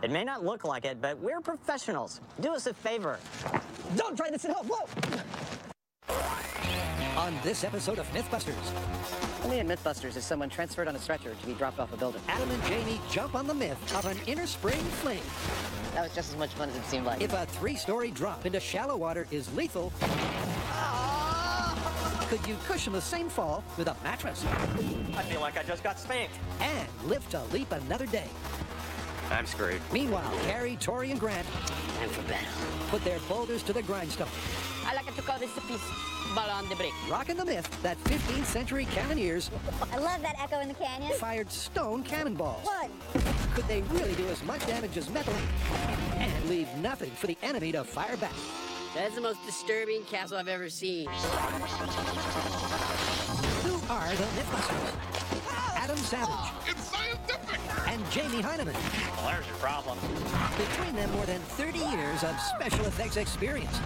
It may not look like it, but we're professionals. Do us a favor. Don't try this at home. Whoa! On this episode of Mythbusters. Only in Mythbusters is someone transferred on a stretcher to be dropped off a building. Adam and Jamie jump on the myth of an inner spring fling. That was just as much fun as it seemed like. If a 3-story drop into shallow water is lethal, could you cushion the same fall with a mattress? I feel like I just got spanked. And live to leap another day. I'm screwed. Meanwhile, Carrie, Tori, and Grant Time for battle. put their boulders to the grindstone. I like to call this a piece ball on the break. Rocking the myth that 15th century cannoneers I love that echo in the canyon. fired stone cannonballs. What? Could they really do as much damage as metal and leave nothing for the enemy to fire back? That's the most disturbing castle I've ever seen. Who are the Mythbusters? Adam Savage. It's scientific! And Jamie Heineman. Well, there's your problem. Between them, more than 30 years of special effects experience.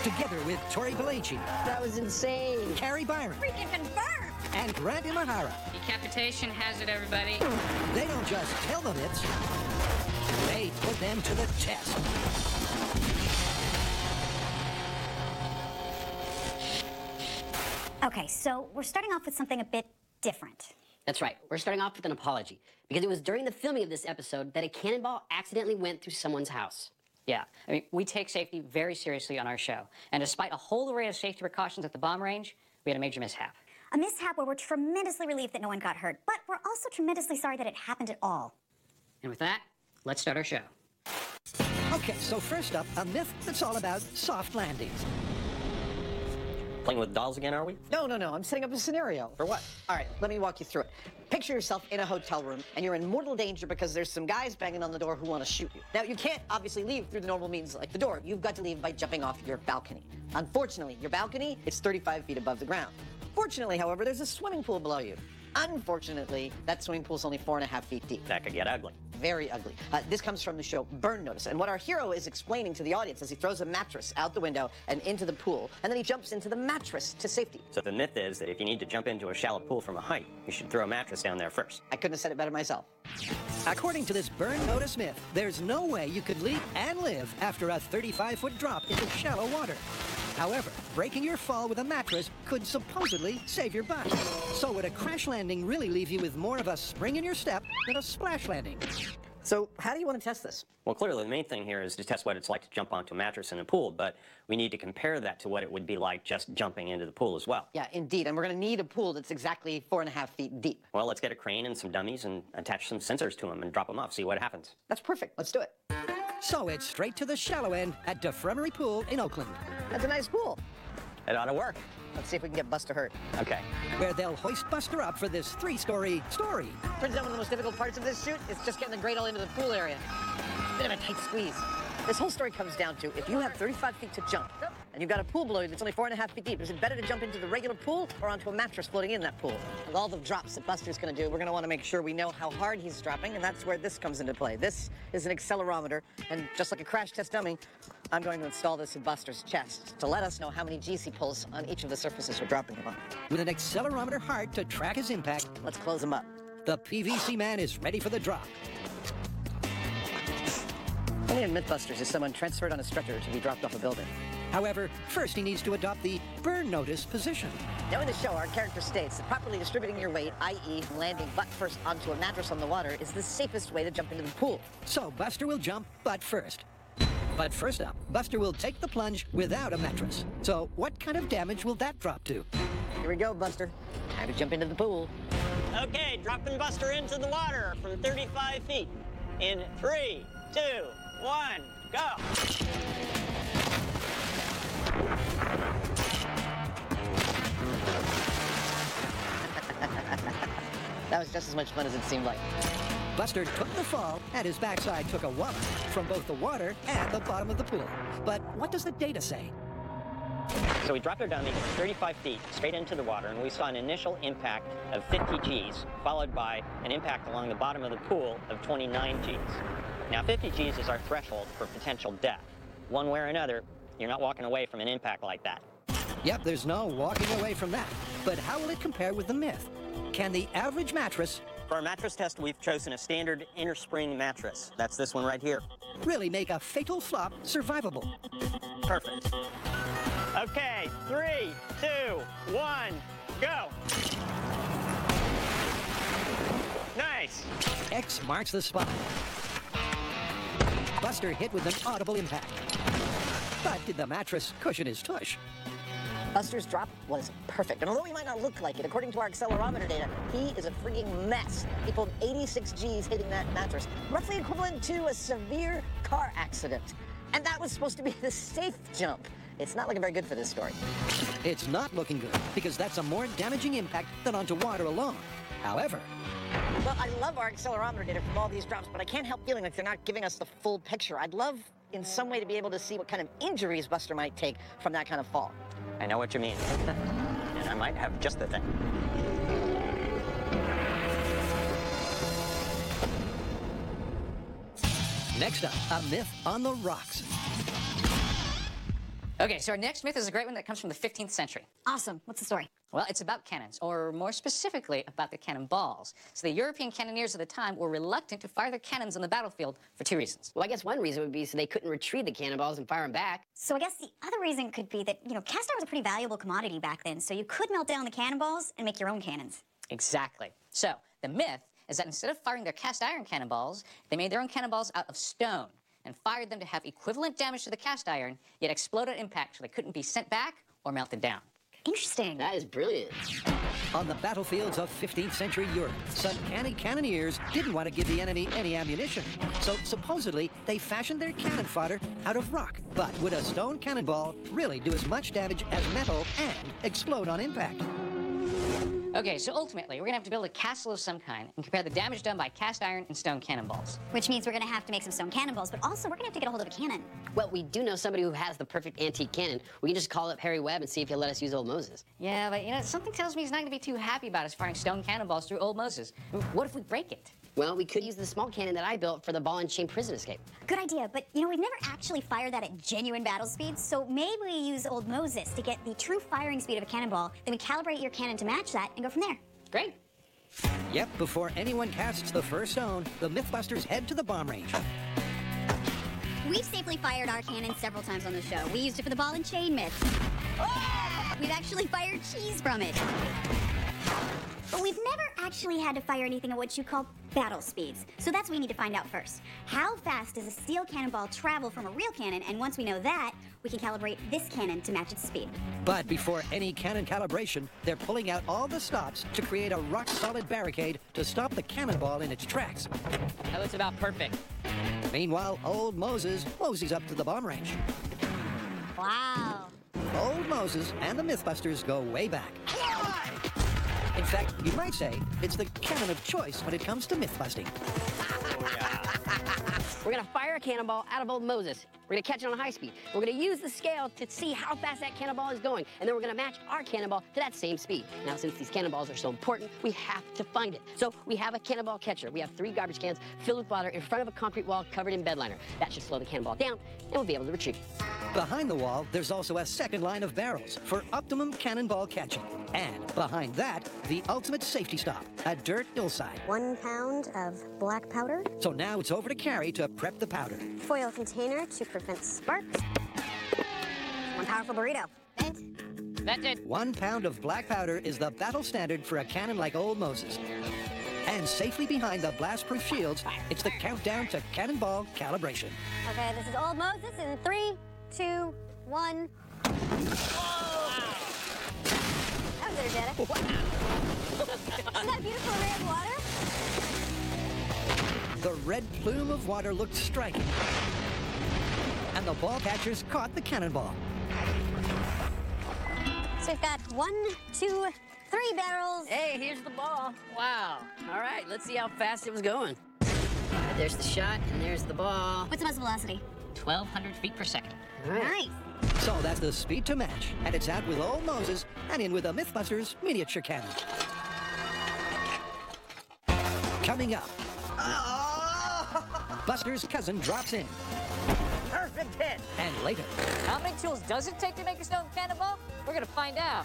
Together with Tori Belleci, That was insane. Carrie Byron, Freaking confirmed. and Grant Imahara. Decapitation hazard, everybody. They don't just tell the myths, they put them to the test. Okay, so we're starting off with something a bit different. That's right. We're starting off with an apology because it was during the filming of this episode that a cannonball accidentally went through someone's house. Yeah, I mean, we take safety very seriously on our show. And despite a whole array of safety precautions at the bomb range, we had a major mishap. A mishap where we're tremendously relieved that no one got hurt, but we're also tremendously sorry that it happened at all. And with that, let's start our show. Okay, so first up, a myth that's all about soft landings. Playing with dolls again, are we? No, I'm setting up a scenario. For what? All right, let me walk you through it. Picture yourself in a hotel room, and you're in mortal danger because there's some guys banging on the door who want to shoot you. Now, you can't obviously leave through the normal means like the door. You've got to leave by jumping off your balcony. Unfortunately, your balcony is 35 feet above the ground. Fortunately, however, there's a swimming pool below you. Unfortunately, that swimming pool's only 4.5 feet deep. That could get ugly. Very ugly. This comes from the show Burn Notice, and what our hero is explaining to the audience as he throws a mattress out the window and into the pool, and then he jumps into the mattress to safety. So the myth is that if you need to jump into a shallow pool from a height, you should throw a mattress down there first. I couldn't have said it better myself. According to this Burn Notice myth, there's no way you could leap and live after a 35-foot drop into shallow water. However, breaking your fall with a mattress could supposedly save your butt. So would a crash landing really leave you with more of a spring in your step than a splash landing? So, how do you want to test this? Well, clearly the main thing here is to test what it's like to jump onto a mattress in a pool, but we need to compare that to what it would be like just jumping into the pool as well. Yeah, indeed, and we're going to need a pool that's exactly 4.5 feet deep. Well, let's get a crane and some dummies and attach some sensors to them and drop them off, see what happens. That's perfect. Let's do it. So it's straight to the shallow end at DeFremery Pool in Oakland, That's a nice pool. It ought to work. Let's see if we can get Buster hurt. Okay. where they'll hoist Buster up for this 3-story story. Turns out one of the most difficult parts of this shoot is just getting the Great All into the pool area. Bit of a tight squeeze. This whole story comes down to if you have 35 feet to jump, and you've got a pool below you that's only 4.5 feet deep, is it better to jump into the regular pool or onto a mattress floating in that pool? With all the drops that Buster's going to do, we're going to want to make sure we know how hard he's dropping, and that's where this comes into play. This is an accelerometer, and just like a crash test dummy, I'm going to install this in Buster's chest to let us know how many G's he pulls on each of the surfaces we're dropping him on. With an accelerometer hard to track his impact, Let's close him up. the PVC man is ready for the drop. Only in Mythbusters is someone transferred on a stretcher to be dropped off a building. However, first he needs to adopt the burn notice position. Now in the show, our character states that properly distributing your weight, i.e. landing butt first onto a mattress on the water, is the safest way to jump into the pool. So Buster will jump butt first. But first up, Buster will take the plunge without a mattress. So what kind of damage will that drop to? Here we go, Buster. Time to jump into the pool. Okay, dropping Buster into the water from 35 feet. In 3, 2, 1, go! That was just as much fun as it seemed like. Buster took the fall, and his backside took a wallop from both the water and the bottom of the pool. But what does the data say? So we dropped our dummy 35 feet straight into the water, and we saw an initial impact of 50 Gs, followed by an impact along the bottom of the pool of 29 Gs. Now, 50 Gs is our threshold for potential death. One way or another, you're not walking away from an impact like that. Yep, there's no walking away from that. But how will it compare with the myth? Can the average mattress For our mattress test, we've chosen a standard inner spring mattress. That's this one right here. Really make a fatal flop survivable. Perfect. Okay, 3, 2, 1, go. Nice. X marks the spot. Buster hit with an audible impact. But did the mattress cushion his tush? Buster's drop was perfect. And although he might not look like it, according to our accelerometer data, he is a freaking mess. He pulled 86 Gs hitting that mattress, roughly equivalent to a severe car accident. And that was supposed to be the safe jump. It's not looking very good for this story. It's not looking good, because that's a more damaging impact than onto water alone. However, Well, I love our accelerometer data from all these drops, but I can't help feeling like they're not giving us the full picture. I'd love, in some way, to be able to see what kind of injuries Buster might take from that kind of fall. I know what you mean. And I might have just the thing. next up, a myth on the rocks. Okay, so our next myth is a great one that comes from the 15th century. Awesome. What's the story? Well, it's about cannons, or more specifically, about the cannonballs. So the European cannoneers of the time were reluctant to fire their cannons on the battlefield for two reasons. Well, I guess one reason would be so they couldn't retrieve the cannonballs and fire them back. So I guess the other reason could be that, cast iron was a pretty valuable commodity back then, so you could melt down the cannonballs and make your own cannons. Exactly. So the myth is that instead of firing their cast iron cannonballs, they made their own cannonballs out of stone and fired them to have equivalent damage to the cast iron, yet explode on impact so they couldn't be sent back or melted down. Interesting. That is brilliant. On the battlefields of 15th century Europe, some canny cannoneers didn't want to give the enemy any ammunition. So supposedly, they fashioned their cannon fodder out of rock. But would a stone cannonball really do as much damage as metal and explode on impact? Okay, so ultimately, we're gonna have to build a castle of some kind and compare the damage done by cast iron and stone cannonballs. Which means we're gonna have to make some stone cannonballs, but also we're gonna have to get a hold of a cannon. Well, we do know somebody who has the perfect antique cannon. We can just call up Harry Webb and see if he'll let us use old Moses. Yeah, but something tells me he's not gonna be too happy about us firing stone cannonballs through old Moses. What if we break it? Well, we could use the small cannon that I built for the ball and chain prison escape. Good idea, but we've never actually fired that at genuine battle speed, so maybe we use old Moses to get the true firing speed of a cannonball, then we calibrate your cannon to match that and go from there. Great. Yep, before anyone casts the first stone, the Mythbusters head to the bomb range. We've safely fired our cannon several times on the show. We used it for the ball and chain myth. We've actually fired cheese from it. But we've never actually had to fire anything at what you call battle speeds. So that's what we need to find out first. How fast does a steel cannonball travel from a real cannon? And once we know that, we can calibrate this cannon to match its speed. But before any cannon calibration, they're pulling out all the stops to create a rock-solid barricade to stop the cannonball in its tracks. That looks about perfect. Meanwhile, old Moses moseys up to the bomb range. Wow. Old Moses and the Mythbusters go way back. In fact, you might say it's the cannon of choice when it comes to myth busting. We're gonna fire a cannonball out of old Moses. We're gonna catch it on high speed. We're gonna use the scale to see how fast that cannonball is going, and then we're gonna match our cannonball to that same speed. Now, since these cannonballs are so important, we have to find it. So we have a cannonball catcher. We have 3 garbage cans filled with water in front of a concrete wall covered in bed liner. That should slow the cannonball down, and we'll be able to retrieve it. Behind the wall, there's also a second line of barrels for optimum cannonball catching. And behind that, the ultimate safety stop, a dirt hillside. 1 pound of black powder, So now it's over to Carrie to prep the powder. foil container to prevent sparks, 1 powerful burrito. vent, That's it. 1 pound of black powder is the battle standard for a cannon like old Moses. And safely behind the blast-proof shields, it's the countdown to cannonball calibration. Okay, this is old Moses in 3, 2, 1. That was energetic. Isn't that a beautiful array of water? The red plume of water looked striking. And the ball catchers caught the cannonball. So we've got 1, 2, 3 barrels. Hey, here's the ball. Wow. All right, let's see how fast it was going. There's the shot, and there's the ball. What's the muzzle velocity? 1,200 feet per second. All right. Nice. So that's the speed to match. And it's out with old Moses and in with the Mythbusters miniature cannon. Coming up, Buster's cousin drops in. Perfect hit. And later, How many tools does it take to make a stone cannonball? We're gonna find out.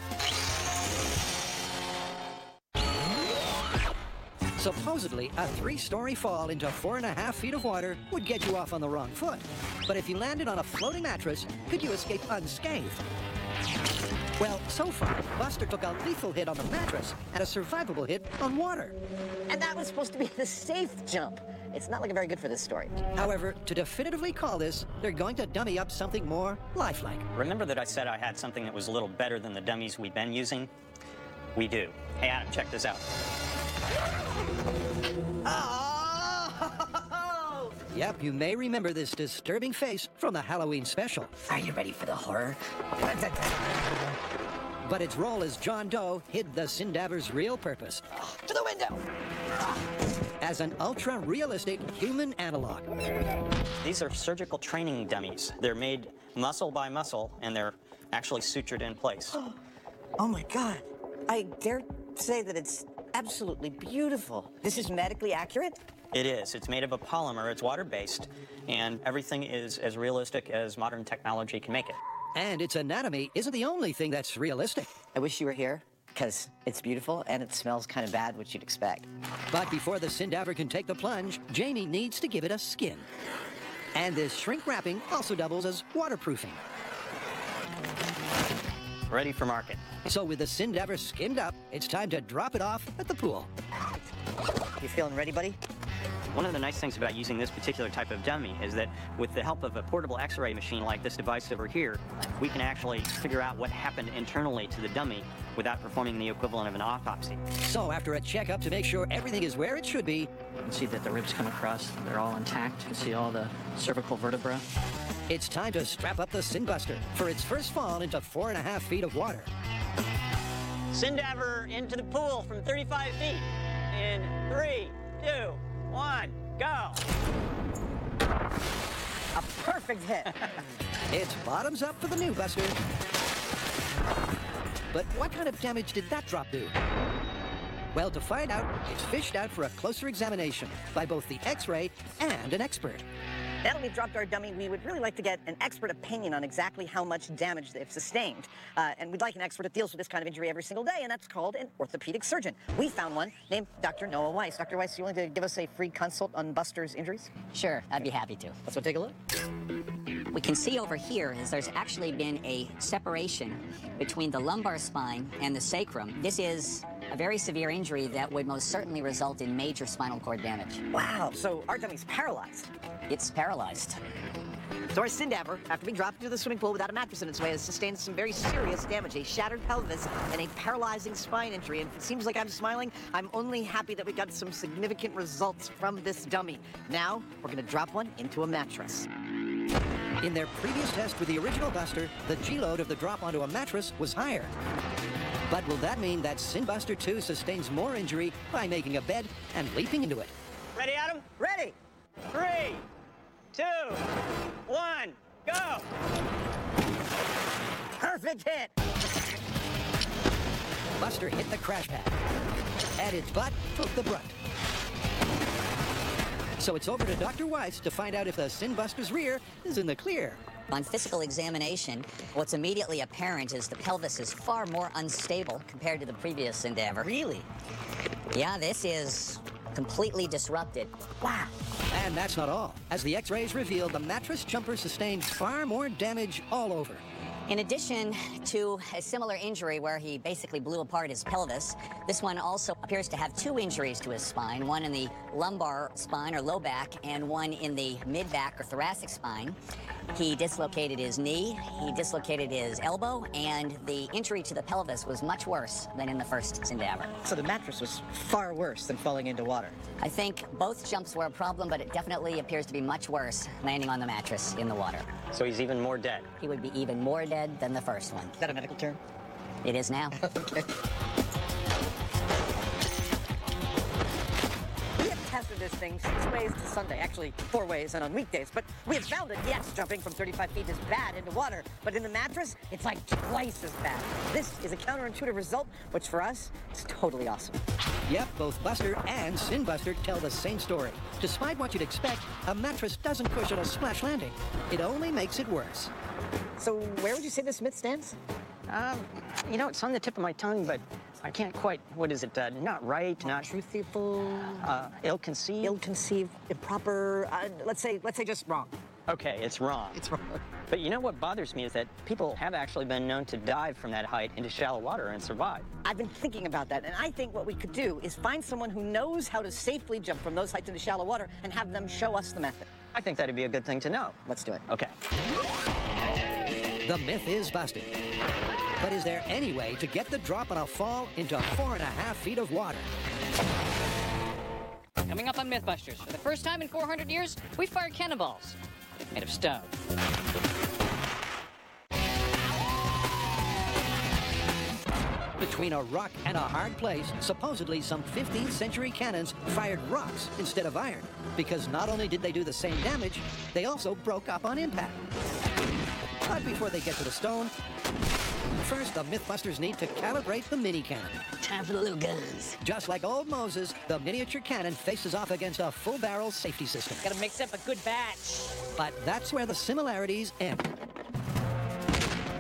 Supposedly, a 3-story fall into 4.5 feet of water would get you off on the wrong foot. But if you landed on a floating mattress, could you escape unscathed? Well, so far, Buster took a lethal hit on the mattress and a survivable hit on water. And that was supposed to be the safe jump. It's not looking very good for this story. However, to definitively call this, they're going to dummy up something more lifelike. Remember that I said I had something that was a little better than the dummies we've been using? We do. Hey, Adam, check this out. Oh! Yep, you may remember this disturbing face from the Halloween special. Are you ready for the horror? But its role as John Doe hid the Sindaber's real purpose. To the window! As an ultra-realistic human analog. These are surgical training dummies. They're made muscle by muscle, and they're actually sutured in place. Oh my God. I dare say that it's absolutely beautiful. This is medically accurate? It is. It's made of a polymer. It's water-based, and everything is as realistic as modern technology can make it. And its anatomy isn't the only thing that's realistic. I wish you were here, because it's beautiful and it smells kind of bad, which you'd expect. But before the Sindaber can take the plunge, Jamie needs to give it a skin. And this shrink wrapping also doubles as waterproofing. Ready for market. So with the Sindaber skinned up, it's time to drop it off at the pool. You feeling ready, buddy? One of the nice things about using this particular type of dummy is that with the help of a portable x-ray machine like this device over here, we can actually figure out what happened internally to the dummy without performing the equivalent of an autopsy. So after a checkup to make sure everything is where it should be, You can see that the ribs come across. They're all intact. You can see all the cervical vertebra. it's time to strap up the Sinbuster for its first fall into 4.5 feet of water. Sindaber into the pool from 35 feet. In 3, 2, 1, go! A perfect hit. It's bottoms up for the new Buster. But what kind of damage did that drop do? Well, to find out, it's fished out for a closer examination by both the X-ray and an expert. Now that we've dropped our dummy, we would really like to get an expert opinion on exactly how much damage they've sustained. And we'd like an expert that deals with this kind of injury every single day, and that's called an orthopedic surgeon. We found one named Dr. Noah Weiss. Dr. Weiss, you willing to give us a free consult on Buster's injuries? Sure, I'd be happy to. Let's go take a look. We can see over here is there's actually been a separation between the lumbar spine and the sacrum. This is a very severe injury that would most certainly result in major spinal cord damage. Wow, so our dummy's paralyzed. It's paralyzed. So our Sindaber, after being dropped into the swimming pool without a mattress in its way, has sustained some very serious damage, a shattered pelvis and a paralyzing spine injury. And it seems like I'm smiling. I'm only happy that we got some significant results from this dummy. Now, we're gonna drop one into a mattress. In their previous test with the original Buster, the G-load of the drop onto a mattress was higher. But will that mean that Sinbuster 2 sustains more injury by making a bed and leaping into it? Ready, Adam? Ready! 3, 2, 1, go! Perfect hit! Buster hit the crash pad, and its butt took the brunt. So it's over to Dr. Weiss to find out if the Sinbuster's rear is in the clear. On physical examination, what's immediately apparent is the pelvis is far more unstable compared to the previous Sindaber. Really? Yeah, this is completely disrupted. Wow. And that's not all. As the X-rays revealed, the mattress jumper sustained far more damage all over. In addition to a similar injury where he basically blew apart his pelvis, this one also appears to have 2 injuries to his spine, one in the lumbar spine or low back and one in the mid-back or thoracic spine. He dislocated his knee, he dislocated his elbow, and the injury to the pelvis was much worse than in the first Sindaber. So the mattress was far worse than falling into water. I think both jumps were a problem, but it definitely appears to be much worse landing on the mattress in the water. So he's even more dead. He would be even more dead than the first one. Is that a medical term? It is now. Okay. We have tested this thing 6 ways to Sunday, actually 4 ways and on weekdays, but we have found that, yes, jumping from 35 feet is bad into water, but in the mattress, it's like twice as bad. This is a counterintuitive result, which for us, is totally awesome. Yep, both Buster and Sinbuster tell the same story. Despite what you'd expect, a mattress doesn't cushion a splash landing. It only makes it worse. So where would you say this myth stands? You know, it's on the tip of my tongue, but I can't quite, what is it, not right, not... Truthful. Ill-conceived? Ill-conceived, improper, let's say just wrong. Okay, it's wrong. It's wrong. But you know what bothers me is that people have actually been known to dive from that height into shallow water and survive. I've been thinking about that, and I think what we could do is find someone who knows how to safely jump from those heights into shallow water and have them show us the method. I think that'd be a good thing to know. Let's do it. Okay. The myth is busted. But is there any way to get the drop on a fall into 4.5 feet of water? Coming up on Mythbusters, for the first time in 400 years, we fired cannonballs made of stone. Between a rock and a hard place, supposedly some 15th century cannons fired rocks instead of iron, because not only did they do the same damage, they also broke up on impact. But before they get to the stone, first the Mythbusters need to calibrate the mini cannon. Time for the little guns. Just like old Moses, the miniature cannon faces off against a full barrel safety system. Gotta mix up a good batch. But that's where the similarities end.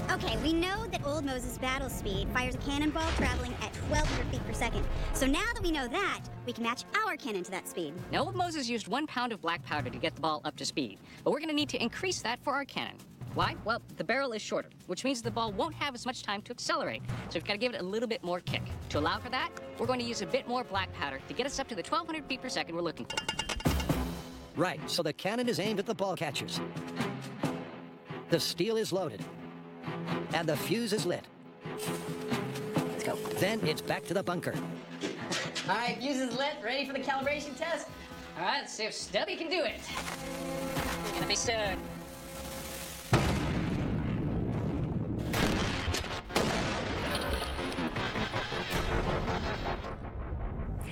Okay, we know that old Moses' battle speed fires a cannonball traveling at 1,200 feet per second. So now that we know that, we can match our cannon to that speed. Now, old Moses used 1 pound of black powder to get the ball up to speed, but we're gonna need to increase that for our cannon. Why? Well, the barrel is shorter, which means the ball won't have as much time to accelerate. So we've got to give it a little bit more kick. To allow for that, we're going to use a bit more black powder to get us up to the 1,200 feet per second we're looking for. Right, so the cannon is aimed at the ball catchers. The steel is loaded. And the fuse is lit. Let's go. Then it's back to the bunker. All right, fuse is lit. Ready for the calibration test? All right, let's see if Stubby can do it. Gonna be stud.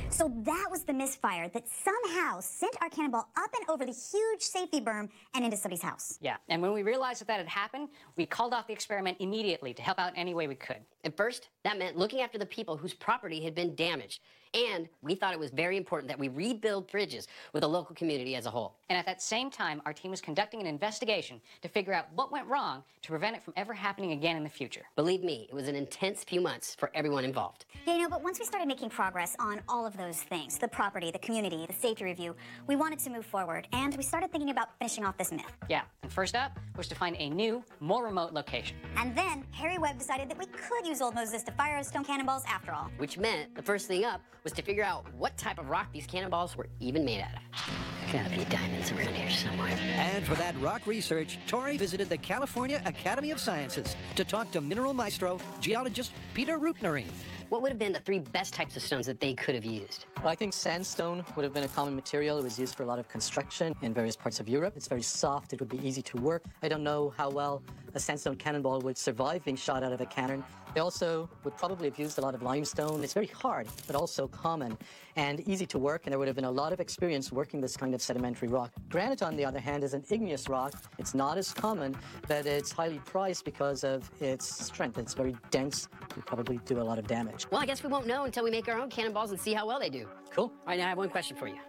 So that was the misfire that somehow sent our cannonball up and over the huge safety berm and into Stubby's house. Yeah, and when we realized that had happened, we called off the experiment immediately to help out any way we could. At first, that meant looking after the people whose property had been damaged. And we thought it was very important that we rebuild bridges with the local community as a whole. And at that same time, our team was conducting an investigation to figure out what went wrong to prevent it from ever happening again in the future. Believe me, it was an intense few months for everyone involved. Yeah, you know, but once we started making progress on all of those things, the property, the community, the safety review, we wanted to move forward, and we started thinking about finishing off this myth. Yeah, and first up was to find a new, more remote location. And then Harry Webb decided that we could use old Moses to fire our stone cannonballs after all. Which meant the first thing up was to figure out what type of rock these cannonballs were even made out of. Gotta be diamonds around here somewhere. And for that rock research, Tori visited the California Academy of Sciences to talk to mineral maestro, geologist Peter Rootnerine. What would have been the 3 best types of stones that they could have used? Well, I think sandstone would have been a common material. It was used for a lot of construction in various parts of Europe. It's very soft. It would be easy to work. I don't know how well a sandstone cannonball would survive being shot out of a cannon. They also would probably have used a lot of limestone. It's very hard, but also common and easy to work, and there would have been a lot of experience working this kind of sedimentary rock. Granite, on the other hand, is an igneous rock. It's not as common, but it's highly prized because of its strength. It's very dense. It would probably do a lot of damage. Well, I guess we won't know until we make our own cannonballs and see how well they do. Cool. All right, now I have one question for you.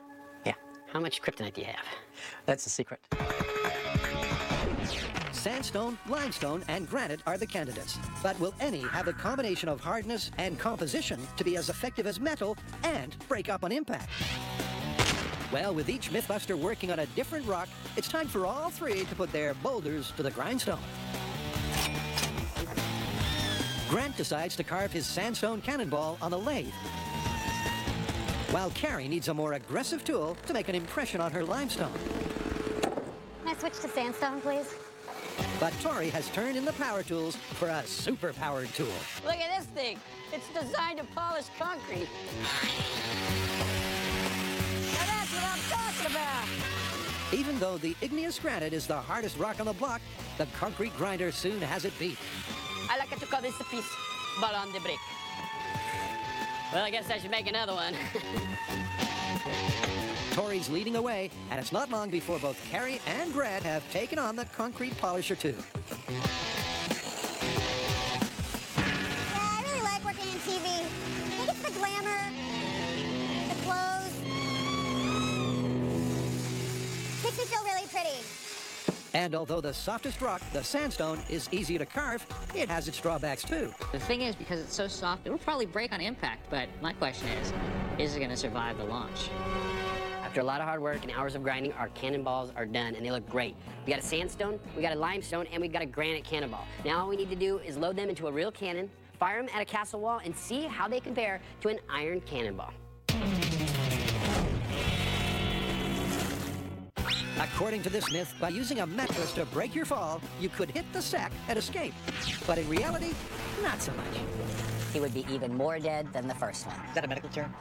Yeah, How much kryptonite do you have? that's the secret. Sandstone, limestone, and granite are the candidates. But will any have the combination of hardness and composition to be as effective as metal and break up on impact? Well, with each Mythbuster working on a different rock, it's time for all 3 to put their boulders to the grindstone. Grant decides to carve his sandstone cannonball on a lathe, while Carrie needs a more aggressive tool to make an impression on her limestone. Can I switch to sandstone, please? But Tori has turned in the power tools for a super-powered tool. Look at this thing. It's designed to polish concrete. Now that's what I'm talking about. Even though the igneous granite is the hardest rock on the block, the concrete grinder soon has it beat. I like to call this a piece, but on the brick. Well, I guess I should make another one. Tori's leading the way, and it's not long before both Carrie and Grant have taken on the concrete polisher too. Yeah, I really like working in TV. I think it's the glamour, the clothes. Makes me feel really pretty. And although the softest rock, the sandstone, is easy to carve, it has its drawbacks too. The thing is, because it's so soft, it'll probably break on impact, but my question is it going to survive the launch? After a lot of hard work and hours of grinding, our cannonballs are done, and they look great. We got a sandstone, we got a limestone, and we got a granite cannonball. Now all we need to do is load them into a real cannon, fire them at a castle wall, and see how they compare to an iron cannonball. According to this myth, by using a mattress to break your fall, you could hit the sack and escape. But in reality, not so much. He would be even more dead than the first one. Is that a medical term?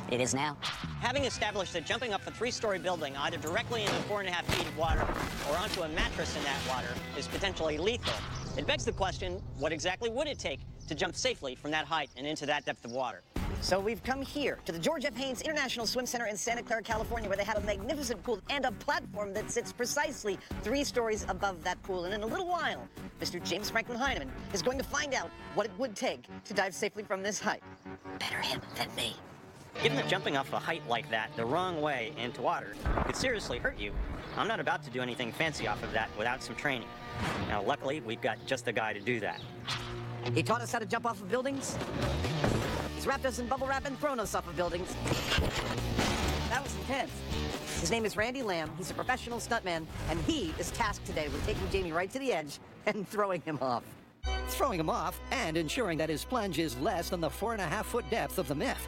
It is now. Having established that jumping up a 3-story building either directly into 4.5 feet of water or onto a mattress in that water is potentially lethal, it begs the question, what exactly would it take to jump safely from that height and into that depth of water? So we've come here to the George F. Haynes International Swim Center in Santa Clara, California, where they have a magnificent pool and a platform that sits precisely 3 stories above that pool. And in a little while, Mr. James Franklin Heineman is going to find out what it would take to dive safely from this height. Better him than me. Given that jumping off a height like that the wrong way into water could seriously hurt you, I'm not about to do anything fancy off of that without some training. Now, luckily, we've got just the guy to do that. He taught us how to jump off of buildings. He's wrapped us in bubble wrap and thrown us off of buildings. That was intense. His name is Randy Lamb. He's a professional stuntman, and he is tasked today with taking Jamie right to the edge and throwing him off. Throwing him off and ensuring that his plunge is less than the 4.5-foot depth of the myth.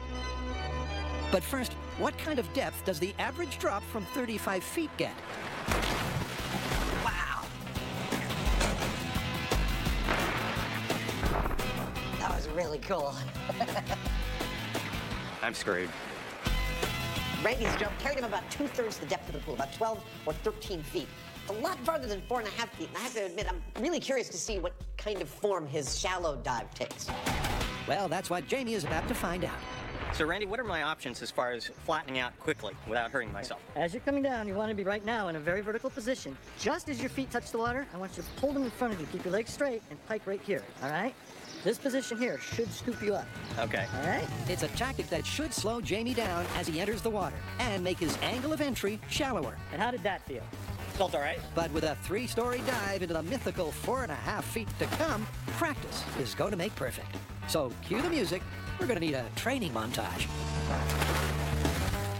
But first, what kind of depth does the average drop from 35 feet get? Wow. That was really cool. I'm screwed. Randy's jump carried him about 2/3 the depth of the pool, about 12 or 13 feet. It's a lot farther than 4.5 feet, and I have to admit, I'm really curious to see what kind of form his shallow dive takes. Well, that's what Jamie is about to find out. So, Randy, what are my options as far as flattening out quickly without hurting myself? As you're coming down, you want to be right now in a very vertical position. Just as your feet touch the water, I want you to pull them in front of you. Keep your legs straight and pike right here, all right? This position here should scoop you up. Okay. All right? It's a tactic that should slow Jamie down as he enters the water and make his angle of entry shallower. And how did that feel? Felt all right. But with a 3-story dive into the mythical 4.5 feet to come, practice is going to make perfect. So cue the music. We're going to need a training montage.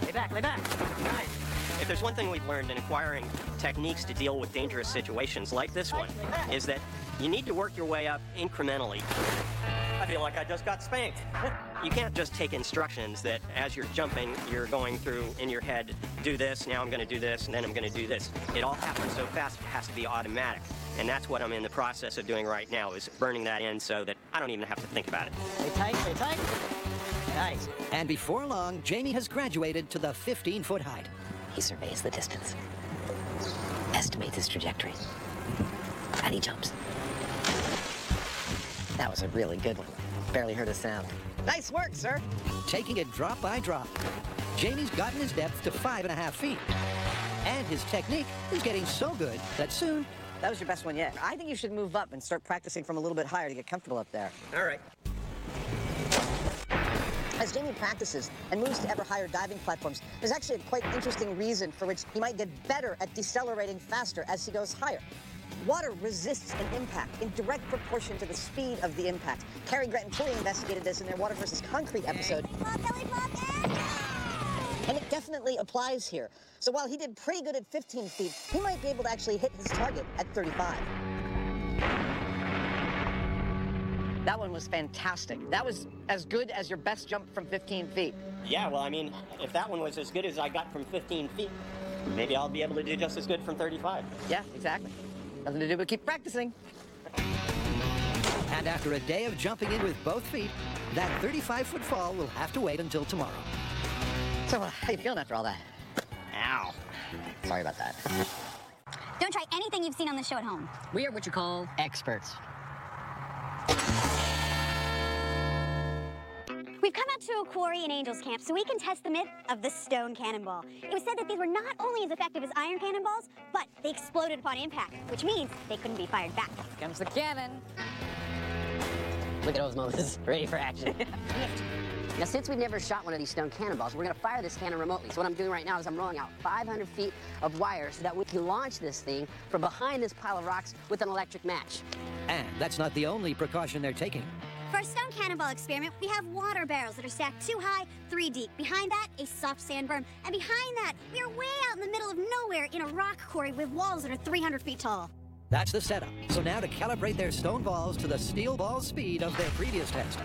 Lay back, lay back. Guys, if there's one thing we've learned in acquiring techniques to deal with dangerous situations like this one, is that you need to work your way up incrementally. I feel like I just got spanked. You can't just take instructions that as you're jumping, you're going through in your head, do this, now I'm going to do this, and then I'm going to do this. It all happens so fast, it has to be automatic. And that's what I'm in the process of doing right now, is burning that in so that I don't even have to think about it. Stay tight, stay tight. Nice. And before long, Jamie has graduated to the 15-foot height. He surveys the distance, estimates his trajectory, and he jumps. That was a really good one. Barely heard a sound. Nice work, sir. Taking it drop by drop. Jamie's gotten his depth to 5.5 feet. And his technique is getting so good that soon... That was your best one yet. I think you should move up and start practicing from a little bit higher to get comfortable up there. All right. As Jamie practices and moves to ever higher diving platforms, there's actually a quite interesting reason for which he might get better at decelerating faster as he goes higher. Water resists an impact in direct proportion to the speed of the impact. Cary Grant and Tully investigated this in their Water versus Concrete episode. And it definitely applies here. So while he did pretty good at 15 feet, he might be able to actually hit his target at 35. That one was fantastic. That was as good as your best jump from 15 feet. Yeah, well, I mean, if that one was as good as I got from 15 feet, maybe I'll be able to do just as good from 35. Yeah, exactly. Nothing to do but keep practicing. And after a day of jumping in with both feet, that 35-foot fall will have to wait until tomorrow. So, how you feeling after all that? Ow. Sorry about that. Don't try anything you've seen on the show at home. We are what you call experts. We've come out to a quarry in Angels Camp so we can test the myth of the stone cannonball. It was said that these were not only as effective as iron cannonballs, but they exploded upon impact, which means they couldn't be fired back. Here comes the cannon. Look at those Moses, ready for action. Now, since we've never shot one of these stone cannonballs, we're going to fire this cannon remotely. So what I'm doing right now is I'm rolling out 500 feet of wire so that we can launch this thing from behind this pile of rocks with an electric match. And that's not the only precaution they're taking. For our stone cannonball experiment, we have water barrels that are stacked 2 high, 3 deep. Behind that, a soft sand berm. And behind that, we are way out in the middle of nowhere in a rock quarry with walls that are 300 feet tall. That's the setup. So now to calibrate their stone balls to the steel ball speed of their previous test.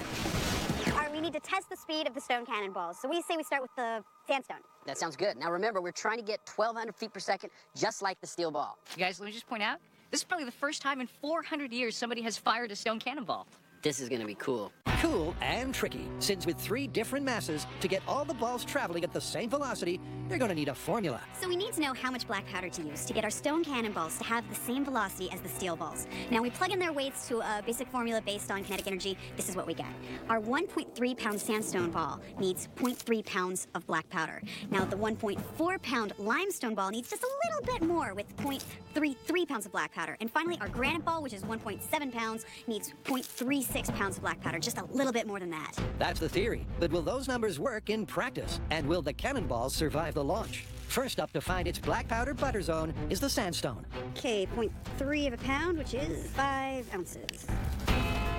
All right, we need to test the speed of the stone cannonballs. So we say we start with the sandstone. That sounds good. Now remember, we're trying to get 1,200 feet per second, just like the steel ball. You guys, let me just point out, this is probably the first time in 400 years somebody has fired a stone cannonball. This is going to be cool. Cool and tricky, since with 3 different masses, to get all the balls traveling at the same velocity, they're going to need a formula. So we need to know how much black powder to use to get our stone cannonballs to have the same velocity as the steel balls. Now we plug in their weights to a basic formula based on kinetic energy. This is what we get. Our 1.3 pound sandstone ball needs 0.3 pounds of black powder. Now the 1.4 pound limestone ball needs just a little bit more with 0.33 pounds of black powder. And finally, our granite ball, which is 1.7 pounds, needs 0.36 pounds of black powder, just a little bit more than that. That's the theory, but will those numbers work in practice? And will the cannonballs survive the launch? First up to find its black powder butter zone is the sandstone. Okay, 0.3 of a pound, which is 5 ounces.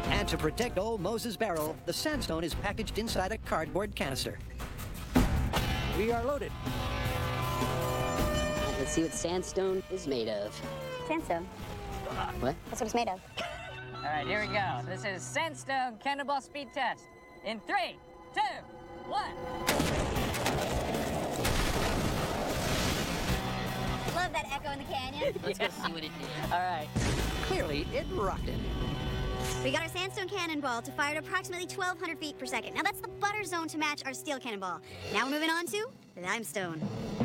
And to protect old Moses' barrel, the sandstone is packaged inside a cardboard canister. We are loaded. Let's see what sandstone is made of. Sandstone. What? That's what it's made of. All right, here we go. This is sandstone cannonball speed test. In 3, 2, 1. Love that echo in the canyon. Let's go see what it did. All right. Clearly, it rocked it. We got our sandstone cannonball to fire at approximately 1,200 feet per second. Now that's the butter zone to match our steel cannonball. Now we're moving on to limestone.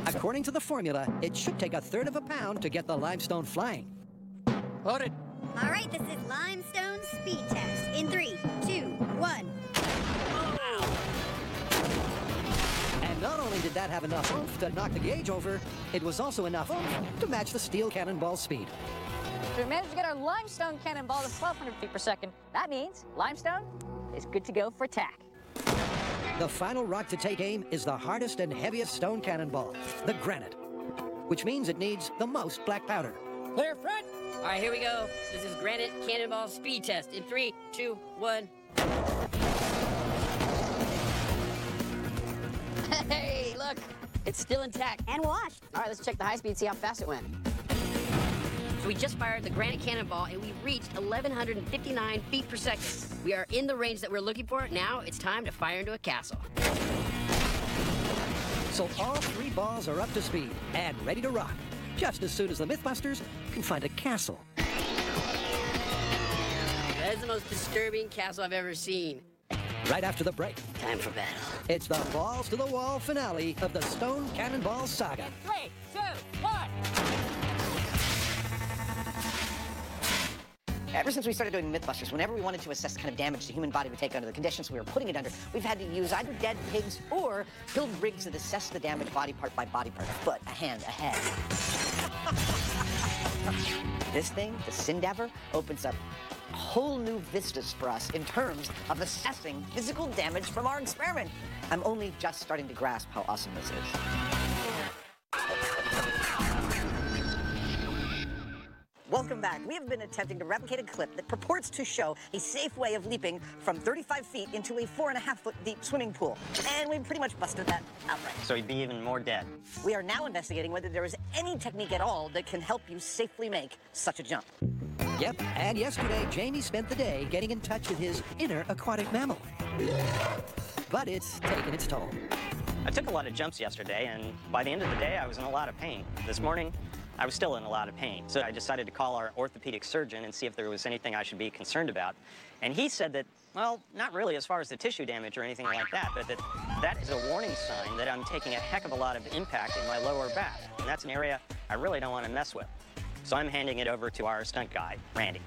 According to the formula, it should take 1/3 of a pound to get the limestone flying. Loaded. All right, this is limestone speed test. In 3, 2, 1. And not only did that have enough oomph to knock the gauge over, it was also enough oomph to match the steel cannonball speed. We managed to get our limestone cannonball to 1,200 feet per second. That means limestone is good to go for attack. The final rock to take aim is the hardest and heaviest stone cannonball, the granite, which means it needs the most black powder. Clear front. All right, here we go. This is granite cannonball speed test. In 3, 2, 1. Hey, look. It's still intact. And washed. All right, let's check the high speed, see how fast it went. So we just fired the granite cannonball, and we reached 1,159 feet per second. We are in the range that we're looking for. Now it's time to fire into a castle. So all 3 balls are up to speed and ready to rock, just as soon as the Mythbusters can find a castle. That is the most disturbing castle I've ever seen. Right after the break, Time for battle. it's the balls to the wall finale of the Stone Cannonball Saga. 3, 2, 1. Ever since we started doing Mythbusters, whenever we wanted to assess the kind of damage the human body would take under the conditions we were putting it under, we've had to use either dead pigs or build rigs that assess the damage body part by body part. A foot, a hand, a head. This thing, the Sindaver, opens up whole new vistas for us in terms of assessing physical damage from our experiment. I'm only just starting to grasp how awesome this is. Welcome back. We have been attempting to replicate a clip that purports to show a safe way of leaping from 35 feet into a 4.5-foot deep swimming pool. And we pretty much busted that outright. So he'd be even more dead. We are now investigating whether there is any technique at all that can help you safely make such a jump. Yep, and yesterday, Jamie spent the day getting in touch with his inner aquatic mammal. But it's taken its toll. I took a lot of jumps yesterday, and by the end of the day, I was in a lot of pain. This morning, I was still in a lot of pain. So I decided to call our orthopedic surgeon and see if there was anything I should be concerned about. And he said that, well, not really as far as the tissue damage or anything like that, but that is a warning sign that I'm taking a heck of a lot of impact in my lower back. And that's an area I really don't want to mess with. So I'm handing it over to our stunt guy, Randy.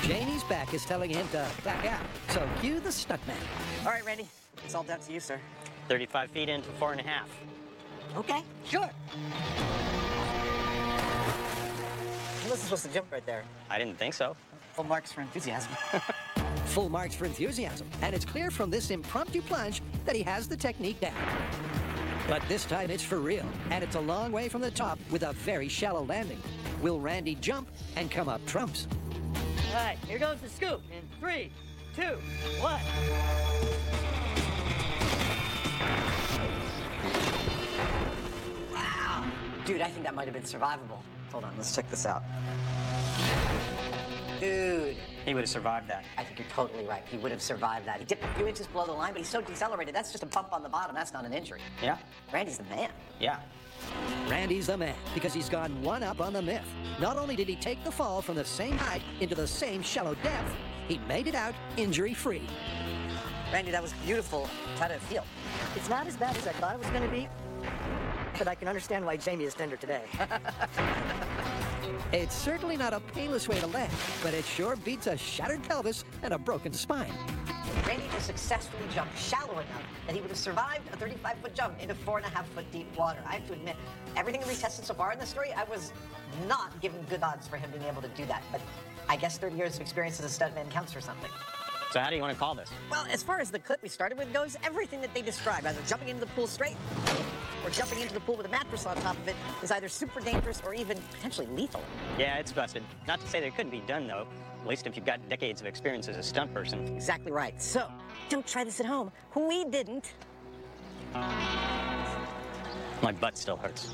Jamie's back is telling him to back out, so cue the stuntman. All right, Randy, it's all down to you, sir. 35 feet into 4.5. Okay, sure. I wasn't supposed to jump right there. I didn't think so. Full marks for enthusiasm. Full marks for enthusiasm, and it's clear from this impromptu plunge that he has the technique down. But this time it's for real, and it's a long way from the top with a very shallow landing. Will Randy jump and come up trumps? All right, here goes the scoop in 3, 2, 1. Wow. Dude, I think that might have been survivable. Hold on, let's check this out. Dude. He would have survived that. I think you're totally right. He would have survived that. He dipped a few inches below the line, but he's so decelerated. That's just a bump on the bottom. That's not an injury. Yeah? Randy's the man. Yeah. Randy's the man because he's gone one up on the myth. Not only did he take the fall from the same height into the same shallow depth, he made it out injury-free. Randy, that was beautiful. How did it feel? It's not as bad as I thought it was going to be, but I can understand why Jamie is tender today. It's certainly not a painless way to land, but it sure beats a shattered pelvis and a broken spine. Randy just successfully jumped shallow enough that he would have survived a 35-foot jump into 4.5-foot deep water. I have to admit, everything we tested so far in this story, I was not given good odds for him being able to do that. But I guess 30 years of experience as a stuntman counts for something. So how do you want to call this? Well, as far as the clip we started with goes, everything that they describe, either jumping into the pool straight or jumping into the pool with a mattress on top of it, is either super dangerous or even potentially lethal. Yeah, it's busted. Not to say that it couldn't be done, though. At least if you've got decades of experience as a stunt person. Exactly right. So, don't try this at home. We didn't. My butt still hurts.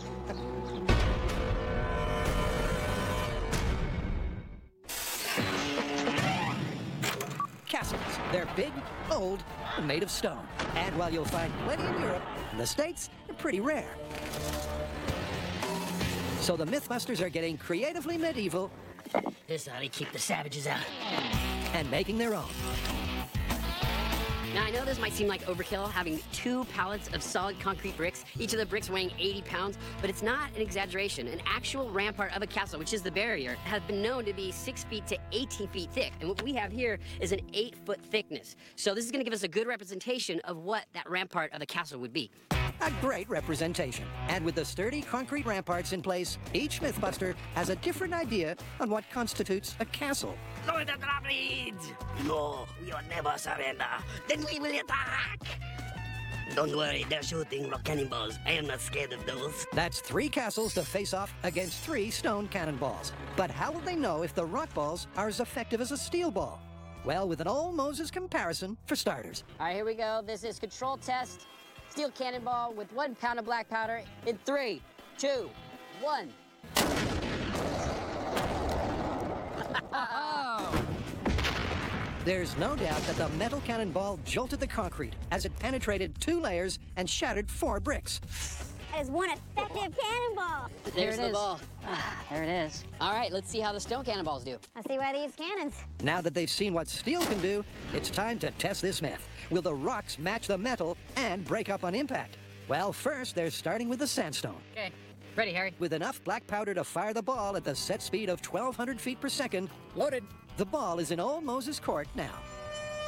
Castles. They're big, old, and made of stone. And while you'll find plenty in Europe, in the States, they're pretty rare. So the Mythbusters are getting creatively medieval. This is how they keep the savages out. And making their own. Now, I know this might seem like overkill, having 2 pallets of solid concrete bricks, each of the bricks weighing 80 pounds, but it's not an exaggeration. An actual rampart of a castle, which is the barrier, has been known to be 6 feet to 18 feet thick. And what we have here is an 8-foot thickness. So this is going to give us a good representation of what that rampart of the castle would be. A great representation. And with the sturdy concrete ramparts in place, each Mythbuster has a different idea on what constitutes a castle. Lower the drawbridge! No, we will never surrender. Then we will attack! Don't worry, they're shooting rock cannonballs. I am not scared of those. That's 3 castles to face off against 3 stone cannonballs. But how will they know if the rock balls are as effective as a steel ball? Well, with an old Moses comparison for starters. All right, here we go. This is control test. Steel cannonball with 1 pound of black powder in 3, 2, 1. There's no doubt that the metal cannonball jolted the concrete as it penetrated 2 layers and shattered 4 bricks. That is one effective cannonball. There's the ball. There it is. All right, let's see how the stone cannonballs do. Let's see why they use cannons. Now that they've seen what steel can do, it's time to test this myth. Will the rocks match the metal and break up on impact? Well, first, they're starting with the sandstone. Okay, ready, Harry? With enough black powder to fire the ball at the set speed of 1,200 feet per second, Loaded. the ball is in old Moses' court now.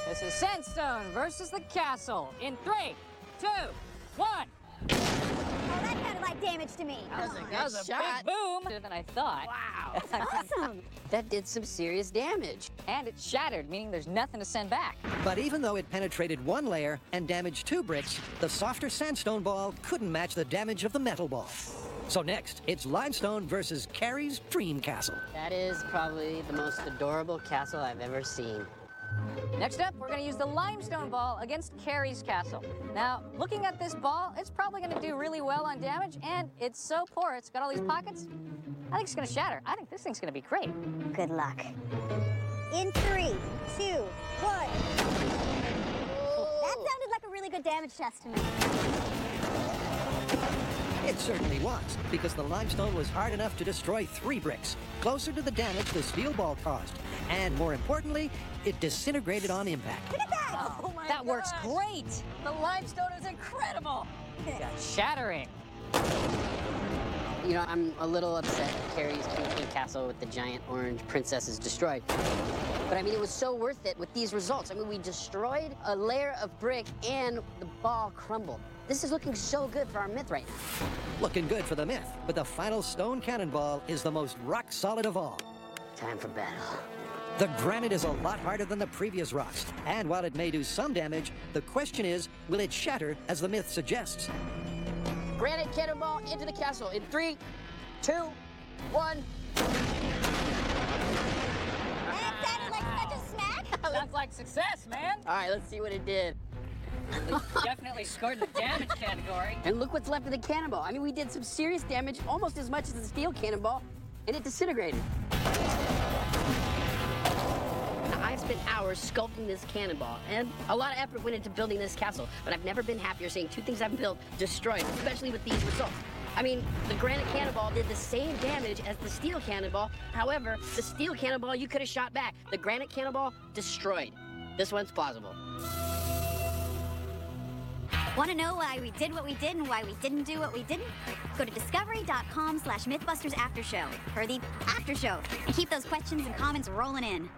This is sandstone versus the castle. In 3, 2, 1. Oh, that sounded like damage to me. That was a shot. big boom. Better than I thought. Wow. Awesome. That did some serious damage. And it shattered, meaning there's nothing to send back. But even though it penetrated 1 layer and damaged 2 bricks, the softer sandstone ball couldn't match the damage of the metal ball. So next, it's limestone versus Carrie's dream castle. That is probably the most adorable castle I've ever seen. Next up, we're going to use the limestone ball against Carrie's castle. Now, looking at this ball, it's probably going to do really well on damage, and it's so poor, it's got all these pockets. I think it's going to shatter. I think this thing's going to be great. Good luck. In 3, 2, 1. That sounded like a really good damage test to me. It certainly was, because the limestone was hard enough to destroy 3 bricks, closer to the damage the steel ball caused. And more importantly, it disintegrated on impact. Look at that! Oh my that works great! The limestone is incredible! Shattering. You know, I'm a little upset that Carrie's King castle with the giant orange princess is destroyed. But I mean, it was so worth it with these results. I mean, we destroyed a layer of brick and the ball crumbled. This is looking so good for our myth right now. Looking good for the myth, but the final stone cannonball is the most rock solid of all. Time for battle. The granite is a lot harder than the previous rocks, and while it may do some damage, the question is, will it shatter as the myth suggests? Granite cannonball into the castle in 3, 2, 1. That sounded like such a smack. Sounds like success, man. All right, let's see what it did. Definitely scored the damage category. And look what's left of the cannonball. I mean, we did some serious damage, almost as much as the steel cannonball, and it disintegrated. Now, I've spent hours sculpting this cannonball, and a lot of effort went into building this castle, but I've never been happier seeing 2 things I've built destroyed, especially with these results. I mean, the granite cannonball did the same damage as the steel cannonball. However, the steel cannonball you could have shot back. The granite cannonball destroyed. This one's plausible. Want to know why we did what we did and why we didn't do what we didn't? Go to discovery.com/mythbusters after show for the after show and keep those questions and comments rolling in.